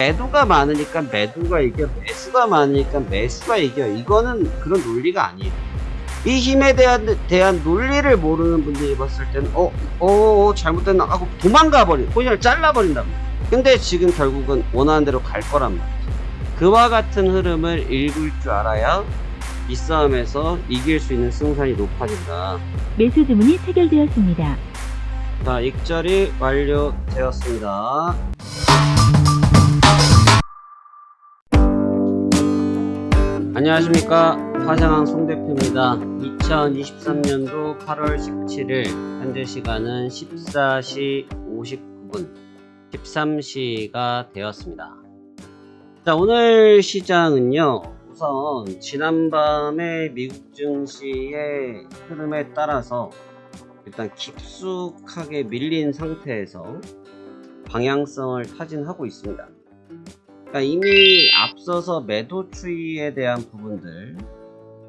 매도가 많으니까 매도가 이겨, 매수가 많으니까 매수가 이겨. 이거는 그런 논리가 아니에요. 이 힘에 대한 논리를 모르는 분들이 봤을 때는 잘못됐나 하고 도망가 버린, 포지션을 잘라버린다. 근데 지금 결국은 원하는 대로 갈 거란 말이죠. 그와 같은 흐름을 읽을 줄 알아야 이 싸움에서 이길 수 있는 승산이 높아진다. 매수 주문이 체결되었습니다. 자, 익절이 완료되었습니다. 안녕하십니까, 화상항 송대표입니다. 2023년도 8월 17일 현재 시간은 14시 59분 13시가 되었습니다. 자, 오늘 시장은요, 우선 지난밤에 미국 증시의 흐름에 따라서 일단 깊숙하게 밀린 상태에서 방향성을 타진하고 있습니다. 그러니까 이미 앞서서 매도 추이에 대한 부분들,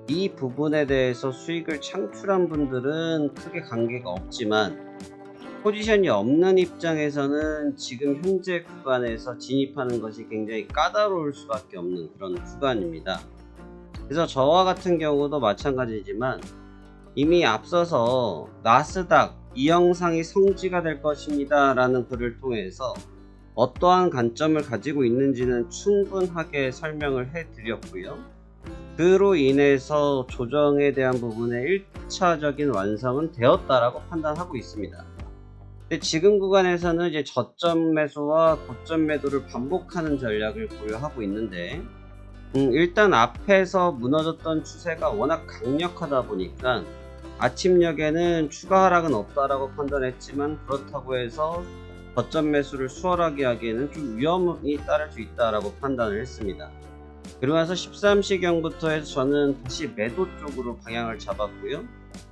이 부분에 대해서 수익을 창출한 분들은 크게 관계가 없지만 포지션이 없는 입장에서는 지금 현재 구간에서 진입하는 것이 굉장히 까다로울 수밖에 없는 그런 구간입니다. 그래서 저와 같은 경우도 마찬가지지만 이미 앞서서 나스닥 이 영상이 성지가 될 것입니다 라는 글을 통해서 어떠한 관점을 가지고 있는지는 충분하게 설명을 해 드렸고요. 그로 인해서 조정에 대한 부분의 1차적인 완성은 되었다라고 판단하고 있습니다. 근데 지금 구간에서는 이제 저점 매수와 고점 매도를 반복하는 전략을 고려하고 있는데 일단 앞에서 무너졌던 추세가 워낙 강력하다 보니까 아침녘에는 추가 하락은 없다라고 판단했지만 그렇다고 해서 저점 매수를 수월하게 하기에는 좀 위험이 따를 수 있다라고 판단을 했습니다. 그러고 나서 13시경부터 해서 저는 다시 매도 쪽으로 방향을 잡았고요.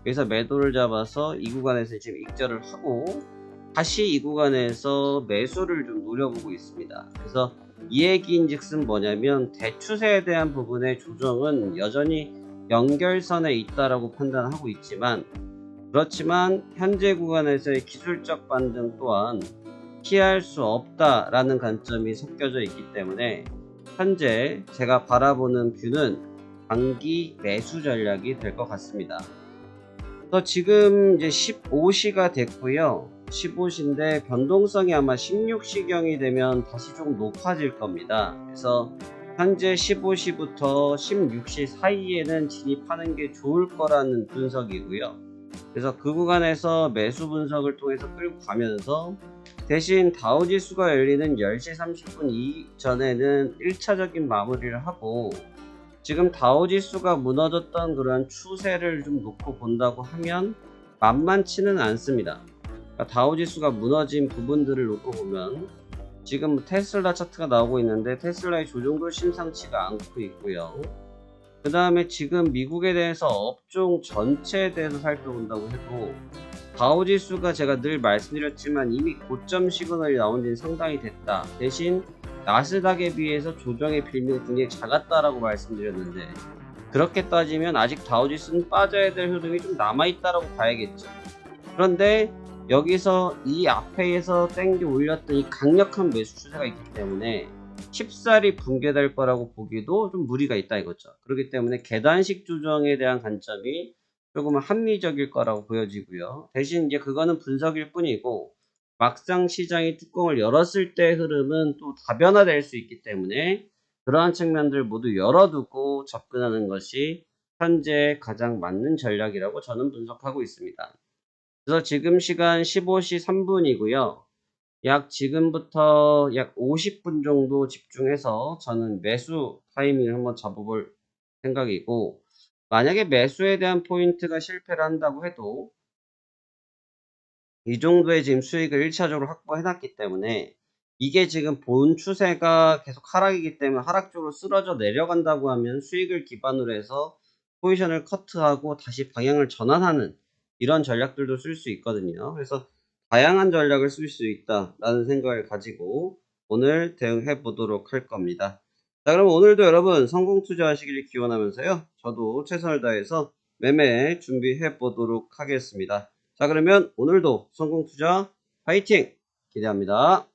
그래서 매도를 잡아서 이 구간에서 지금 익절을 하고 다시 이 구간에서 매수를 좀 노려보고 있습니다. 그래서 이 얘기인즉슨 뭐냐면 대추세에 대한 부분의 조정은 여전히 연결선에 있다라고 판단하고 있지만, 그렇지만 현재 구간에서의 기술적 반등 또한 피할 수 없다라는 관점이 섞여져 있기 때문에 현재 제가 바라보는 뷰는 단기 매수 전략이 될 것 같습니다. 그래서 지금 이제 15시가 됐고요. 15시인데 변동성이 아마 16시경이 되면 다시 좀 높아질 겁니다. 그래서 현재 15시부터 16시 사이에는 진입하는 게 좋을 거라는 분석이고요. 그래서 그 구간에서 매수 분석을 통해서 끌고 가면서 대신 다우지수가 열리는 10시 30분 이전에는 1차적인 마무리를 하고, 지금 다우지수가 무너졌던 그런 추세를 좀 놓고 본다고 하면 만만치는 않습니다. 그러니까 다우지수가 무너진 부분들을 놓고 보면 지금 테슬라 차트가 나오고 있는데 테슬라의 조정도 심상치가 않고 있고요. 그 다음에 지금 미국에 대해서 업종 전체에 대해서 살펴본다고 해도 다우지수가 제가 늘 말씀드렸지만 이미 고점 시그널이 나온 지는 상당히 됐다. 대신 나스닥에 비해서 조정의 빌미가 굉장히 작았다라고 말씀드렸는데, 그렇게 따지면 아직 다우지수는 빠져야 될 흐름이 좀 남아있다라고 봐야겠죠. 그런데 여기서 이 앞에서 땡겨 올렸던 이 강력한 매수 추세가 있기 때문에 쉽사리 붕괴될 거라고 보기도 좀 무리가 있다 이거죠. 그렇기 때문에 계단식 조정에 대한 관점이 조금 합리적일 거라고 보여지고요. 대신 이제 그거는 분석일 뿐이고 막상 시장이 뚜껑을 열었을 때 흐름은 또 다변화될 수 있기 때문에 그러한 측면들 모두 열어두고 접근하는 것이 현재 가장 맞는 전략이라고 저는 분석하고 있습니다. 그래서 지금 시간 15시 3분이고요. 약 지금부터 약 50분 정도 집중해서 저는 매수 타이밍을 한번 잡아볼 생각이고, 만약에 매수에 대한 포인트가 실패를 한다고 해도 이 정도의 지금 수익을 1차적으로 확보해 놨기 때문에 이게 지금 본 추세가 계속 하락이기 때문에 하락 쪽으로 쓰러져 내려간다고 하면 수익을 기반으로 해서 포지션을 커트하고 다시 방향을 전환하는 이런 전략들도 쓸 수 있거든요. 그래서 다양한 전략을 쓸 수 있다라는 생각을 가지고 오늘 대응해 보도록 할 겁니다. 자, 그럼 오늘도 여러분 성공 투자하시길 기원하면서요, 저도 최선을 다해서 매매 준비해 보도록 하겠습니다. 자, 그러면 오늘도 성공 투자 파이팅 기대합니다.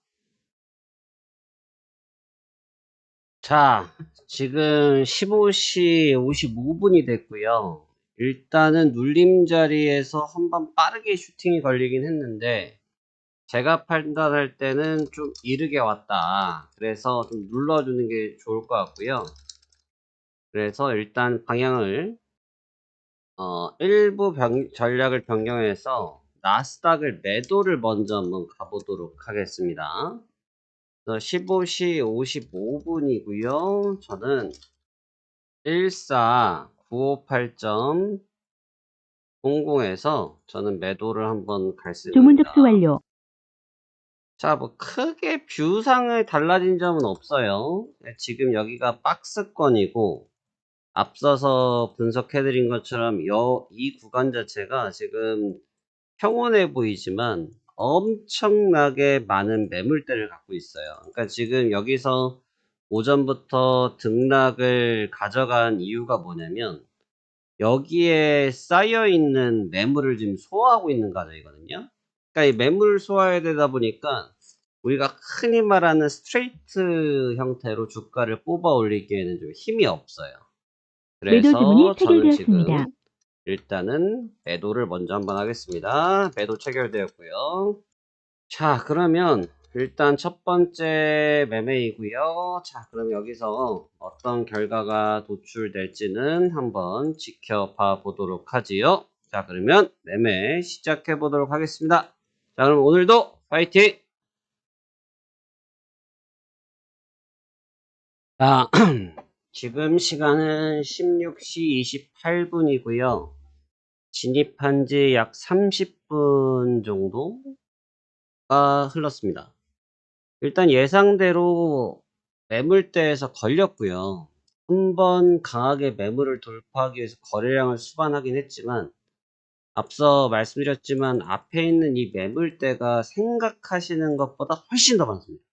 자, 지금 15시 55분이 됐고요. 일단은 눌림 자리에서 한번 빠르게 슈팅이 걸리긴 했는데 제가 판단할 때는 좀 이르게 왔다. 그래서 좀 눌러주는 게 좋을 것 같고요. 그래서 일단 방향을 일부 전략을 변경해서 나스닥을 매도를 먼저 한번 가보도록 하겠습니다. 15시 55분이고요. 저는 14958.00에서 저는 매도를 한번 갈 주문 접수 생각입니다. 완료. 자, 뭐 크게 뷰상에 달라진 점은 없어요. 지금 여기가 박스권이고 앞서서 분석해드린 것처럼 이 구간 자체가 지금 평온해 보이지만 엄청나게 많은 매물대를 갖고 있어요. 그러니까 지금 여기서 오전부터 등락을 가져간 이유가 뭐냐면 여기에 쌓여 있는 매물을 지금 소화하고 있는 과정이거든요. 그러니까 이 매물을 소화해야 되다 보니까 우리가 흔히 말하는 스트레이트 형태로 주가를 뽑아 올리기에는 좀 힘이 없어요. 매도 주문이 그래서 저는 체결되었습니다. 지금 일단은 매도를 먼저 한번 하겠습니다. 매도 체결되었고요. 자, 그러면 일단 첫 번째 매매이고요. 자, 그럼 여기서 어떤 결과가 도출될지는 한번 지켜봐 보도록 하지요. 자, 그러면 매매 시작해 보도록 하겠습니다. 자, 그럼 오늘도 파이팅! 자, 지금 시간은 16시 28분이고요. 진입한 지 약 30분 정도가 흘렀습니다. 일단 예상대로 매물대에서 걸렸고요. 한번 강하게 매물을 돌파하기 위해서 거래량을 수반하긴 했지만 앞서 말씀드렸지만 앞에 있는 이 매물대가 생각하시는 것보다 훨씬 더 많습니다.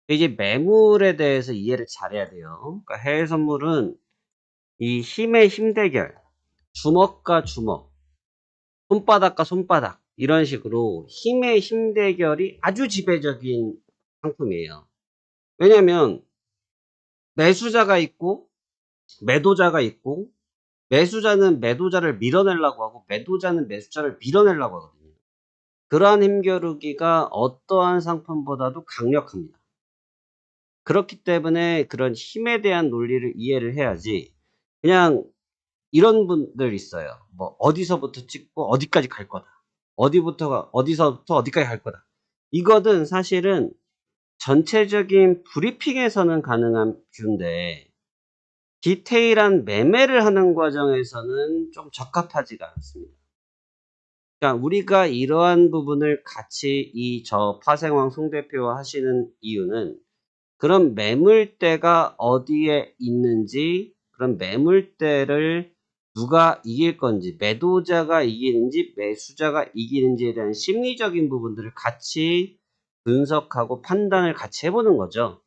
이제 매물에 대해서 이해를 잘해야 돼요. 그러니까 해외 선물은 이 힘의 힘 대결, 주먹과 주먹, 손바닥과 손바닥 이런 식으로 힘의 힘 대결이 아주 지배적인 상품이에요. 왜냐면 매수자가 있고 매도자가 있고 매수자는 매도자를 밀어내려고 하고 매도자는 매수자를 밀어내려고 하거든요. 그러한 힘겨루기가 어떠한 상품보다도 강력합니다. 그렇기 때문에 그런 힘에 대한 논리를 이해를 해야지 그냥 이런 분들 있어요. 뭐 어디서부터 찍고 어디까지 갈 거다. 어디서부터 어디까지 갈 거다. 이거는 사실은 전체적인 브리핑에서는 가능한 뷰인데 디테일한 매매를 하는 과정에서는 좀 적합하지가 않습니다. 그러니까 우리가 이러한 부분을 같이 저 파생왕 송 대표와 하시는 이유는 그런 매물대가 어디에 있는지 그런 매물대를 누가 이길 건지 매도자가 이기는지 매수자가 이기는지에 대한 심리적인 부분들을 같이 분석하고 판단을 같이 해보는 거죠.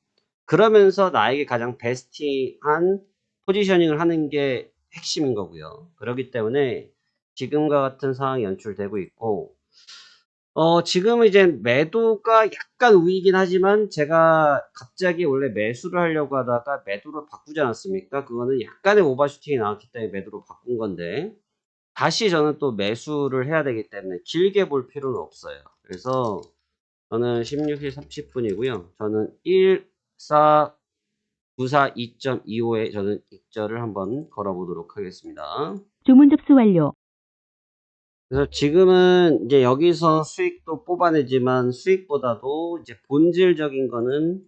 그러면서 나에게 가장 베스트한 포지셔닝을 하는 게 핵심인 거고요. 그렇기 때문에 지금과 같은 상황이 연출되고 있고 지금은 이제 매도가 약간 우위긴 하지만 제가 갑자기 원래 매수를 하려고 하다가 매도로 바꾸지 않았습니까? 그거는 약간의 오버슈팅이 나왔기 때문에 매도로 바꾼 건데 다시 저는 또 매수를 해야 되기 때문에 길게 볼 필요는 없어요. 그래서 저는 16시 30분이고요. 저는 1494 2.25에 저는 익절을 한번 걸어보도록 하겠습니다. 주문 접수 완료. 그래서 지금은 이제 여기서 수익도 뽑아내지만 수익보다도 이제 본질적인 거는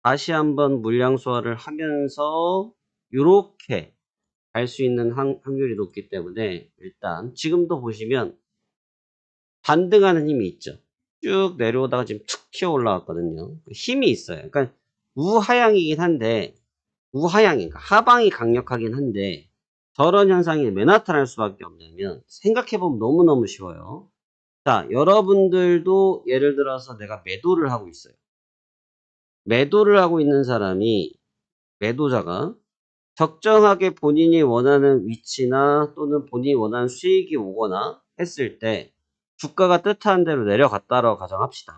다시 한번 물량 소화를 하면서 요렇게 갈 수 있는 확률이 높기 때문에 일단 지금도 보시면 반등하는 힘이 있죠. 쭉 내려오다가 지금 툭 튀어 올라왔거든요. 힘이 있어요. 그러니까 우하향이긴 한데 우하향인가 하방이 강력하긴 한데 저런 현상이 왜 나타날 수밖에 없냐면 생각해보면 너무너무 쉬워요. 자, 여러분들도 예를 들어서 내가 매도를 하고 있어요. 매도를 하고 있는 사람이 매도자가 적정하게 본인이 원하는 위치나 또는 본인이 원하는 수익이 오거나 했을 때 주가가 뜻하는 대로 내려갔다라고 가정합시다.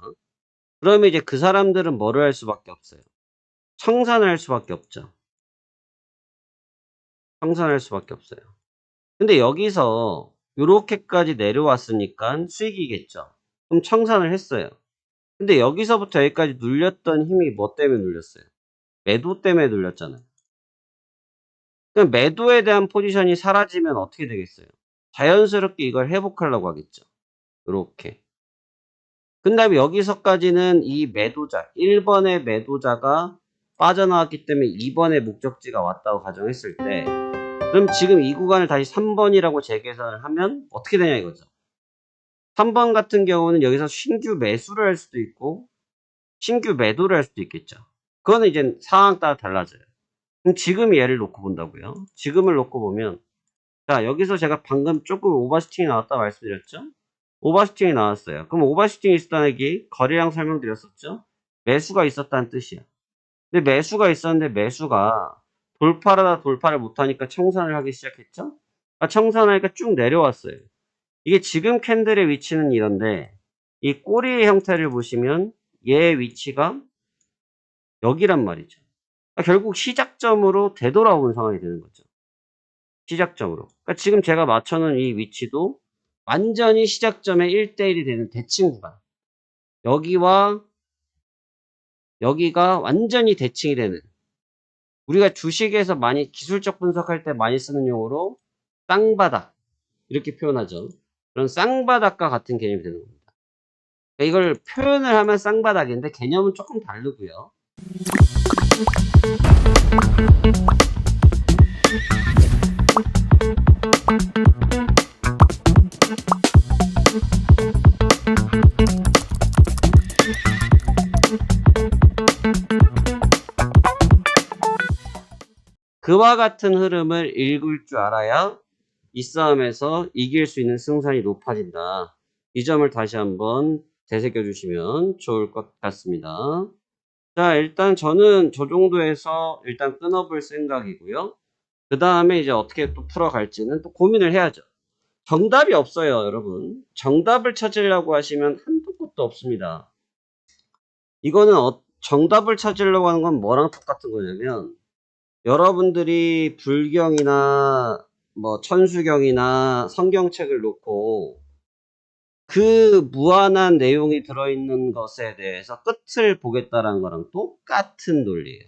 그러면 이제 그 사람들은 뭐를 할 수밖에 없어요. 청산할 수밖에 없죠. 청산할 수밖에 없어요. 근데 여기서 요렇게까지 내려왔으니까 수익이겠죠. 그럼 청산을 했어요. 근데 여기서부터 여기까지 눌렸던 힘이 뭐 때문에 눌렸어요? 매도 때문에 눌렸잖아요. 그럼 매도에 대한 포지션이 사라지면 어떻게 되겠어요? 자연스럽게 이걸 회복하려고 하겠죠. 요렇게. 그 다음에 여기서까지는 이 매도자, 1번의 매도자가 빠져나왔기 때문에 2번의 목적지가 왔다고 가정했을 때, 그럼 지금 이 구간을 다시 3번이라고 재계산을 하면 어떻게 되냐 이거죠. 3번 같은 경우는 여기서 신규 매수를 할 수도 있고 신규 매도를 할 수도 있겠죠. 그거는 이제 상황 따라 달라져요. 그럼 지금 얘를 놓고 본다고요. 지금을 놓고 보면, 자, 여기서 제가 방금 조금 오버슈팅이 나왔다고 말씀드렸죠. 오버슈팅이 나왔어요. 그럼 오버슈팅이 있었다는 게 거래량 설명드렸었죠. 매수가 있었다는 뜻이야. 근데 매수가 있었는데 매수가 돌파를 못하니까 청산을 하기 시작했죠. 청산하니까 쭉 내려왔어요. 이게 지금 캔들의 위치는 이런데, 이 꼬리의 형태를 보시면 얘의 위치가 여기란 말이죠. 결국 시작점으로 되돌아오는 상황이 되는 거죠. 시작점으로. 그러니까 지금 제가 맞춰놓은 이 위치도 완전히 시작점에 1대1이 되는 대칭 구간. 여기와 여기가 완전히 대칭이 되는, 우리가 주식에서 많이 기술적 분석할 때 많이 쓰는 용어로 쌍바닥 이렇게 표현하죠. 그런 쌍바닥과 같은 개념이 되는 겁니다. 그러니까 이걸 표현을 하면 쌍바닥인데 개념은 조금 다르고요. 그와 같은 흐름을 읽을 줄 알아야 이 싸움에서 이길 수 있는 승산이 높아진다. 이 점을 다시 한번 되새겨 주시면 좋을 것 같습니다. 자, 일단 저는 저 정도에서 일단 끊어볼 생각이고요. 그 다음에 이제 어떻게 또 풀어갈지는 또 고민을 해야죠. 정답이 없어요, 여러분. 정답을 찾으려고 하시면 한도 끝도 없습니다. 이거는 정답을 찾으려고 하는 건 뭐랑 똑같은 거냐면, 여러분들이 불경이나 뭐 천수경이나 성경책을 놓고 그 무한한 내용이 들어있는 것에 대해서 끝을 보겠다라는 거랑 똑같은 논리예요.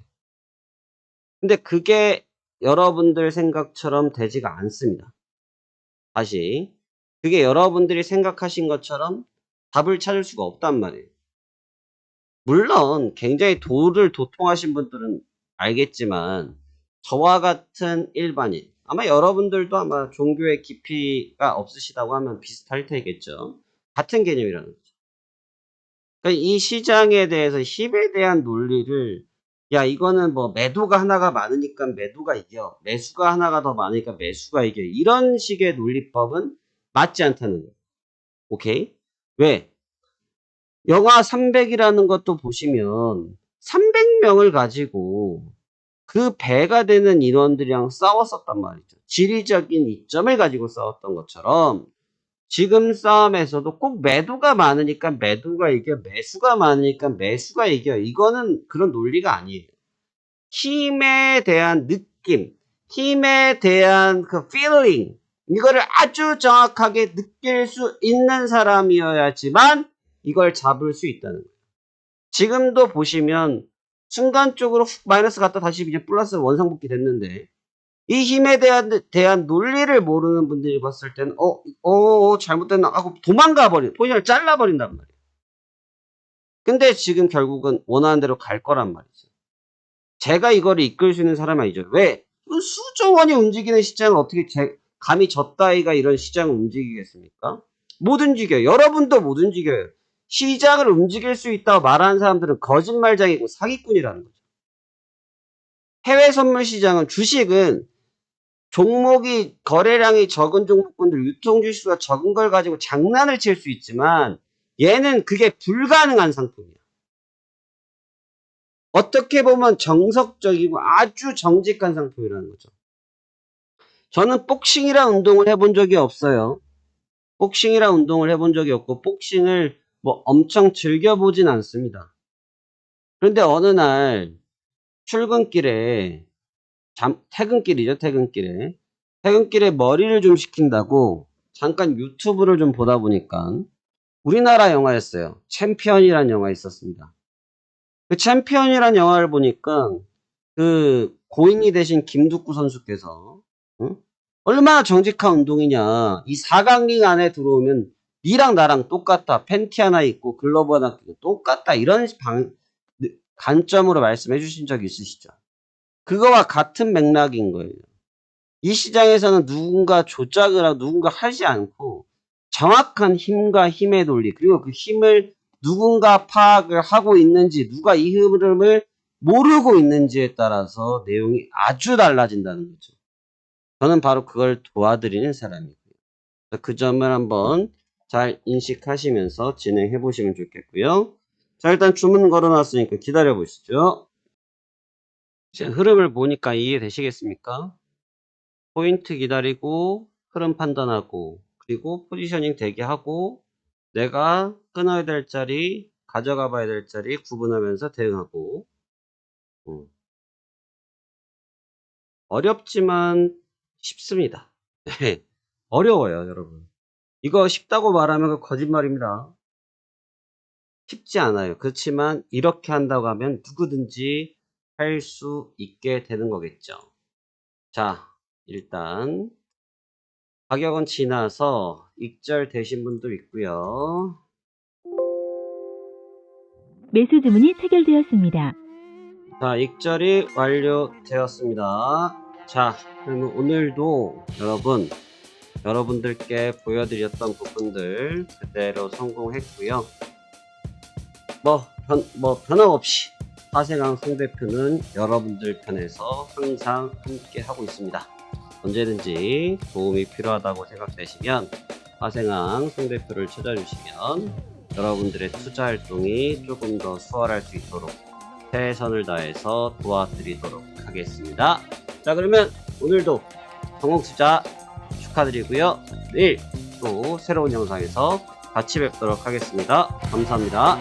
근데 그게 여러분들 생각처럼 되지가 않습니다. 다시, 그게 여러분들이 생각하신 것처럼 답을 찾을 수가 없단 말이에요. 물론 굉장히 도를 도통하신 분들은 알겠지만 저와 같은 일반인, 아마 여러분들도 아마 종교의 깊이가 없으시다고 하면 비슷할 테겠죠. 같은 개념이라는 거죠. 그러니까 이 시장에 대해서 힘에 대한 논리를, 야, 이거는 뭐 매도가 하나가 많으니까 매도가 이겨, 매수가 하나가 더 많으니까 매수가 이겨, 이런 식의 논리법은 맞지 않다는 거예요. 오케이? 왜? 영화 300이라는 것도 보시면 300명을 가지고 그 배가 되는 인원들이랑 싸웠었단 말이죠. 지리적인 이점을 가지고 싸웠던 것처럼 지금 싸움에서도 꼭 매도가 많으니까 매도가 이겨, 매수가 많으니까 매수가 이겨, 이거는 그런 논리가 아니에요. 힘에 대한 느낌, 힘에 대한 그 feeling, 이거를 아주 정확하게 느낄 수 있는 사람이어야지만 이걸 잡을 수 있다는 거예요. 지금도 보시면 순간적으로 마이너스 갔다 다시 이제 플러스 원상복귀 됐는데, 이 힘에 대한 논리를 모르는 분들이 봤을 때는 잘못됐나 하고 도망가 버린, 포지션을 잘라버린단 말이에요. 근데 지금 결국은 원하는 대로 갈 거란 말이죠. 제가 이거를 이끌 수 있는 사람이 아니죠. 왜? 수조 원이 움직이는 시장을 어떻게 감히 저 따위가 이런 시장을 움직이겠습니까? 못 움직여요. 여러분도 못 움직여요. 시장을 움직일 수 있다고 말하는 사람들은 거짓말장이고 사기꾼이라는 거죠. 해외 선물 시장은, 주식은 종목이, 거래량이 적은 종목군들, 유통주식수가 적은 걸 가지고 장난을 칠 수 있지만 얘는 그게 불가능한 상품이야. 어떻게 보면 정석적이고 아주 정직한 상품이라는 거죠. 저는 복싱이란 운동을 해본 적이 없어요. 복싱이란 운동을 해본 적이 없고 복싱을 뭐 엄청 즐겨보진 않습니다. 그런데 어느 날 출근길에 퇴근길이죠. 퇴근길에 머리를 좀 식힌다고 잠깐 유튜브를 좀 보다 보니까 우리나라 영화였어요. 챔피언이라는 영화 있었습니다. 그 챔피언이라는 영화를 보니까 그 고인이 되신 김두구 선수께서 응? 얼마나 정직한 운동이냐. 이 4강링 안에 들어오면 니랑 나랑 똑같다. 팬티 하나 입고 글러브 하나 끼고 똑같다. 이런 관점으로 말씀해 주신 적 있으시죠? 그거와 같은 맥락인 거예요. 이 시장에서는 누군가 조작을 하고 누군가 하지 않고 정확한 힘과 힘의 논리, 그리고 그 힘을 누군가 파악을 하고 있는지, 누가 이 흐름을 모르고 있는지에 따라서 내용이 아주 달라진다는 거죠. 저는 바로 그걸 도와드리는 사람이고요. 그 점을 한번 잘 인식하시면서 진행해 보시면 좋겠고요. 자, 일단 주문 걸어놨으니까 기다려 보시죠. 흐름을 보니까 이해되시겠습니까? 포인트 기다리고 흐름 판단하고 그리고 포지셔닝 대기하고 내가 끊어야 될 자리 가져가 봐야 될 자리 구분하면서 대응하고 어렵지만 쉽습니다. 네, 어려워요 여러분. 이거 쉽다고 말하면 그 거짓말입니다. 쉽지 않아요. 그렇지만 이렇게 한다고 하면 누구든지 할 수 있게 되는 거겠죠. 자, 일단 가격은 지나서 익절 되신 분도 있고요. 매수 주문이 체결되었습니다. 자, 익절이 완료되었습니다. 자, 그러면 오늘도 여러분들께 보여드렸던 부분들 그대로 성공했고요. 변함없이 화생왕 송 대표는 여러분들 편에서 항상 함께 하고 있습니다. 언제든지 도움이 필요하다고 생각되시면 화생왕 송 대표를 찾아주시면 여러분들의 투자 활동이 조금 더 수월할 수 있도록 최선을 다해서 도와드리도록 하겠습니다. 자, 그러면 오늘도 성공 투자 축하드리고요. 내일 또 새로운 영상에서 같이 뵙도록 하겠습니다. 감사합니다.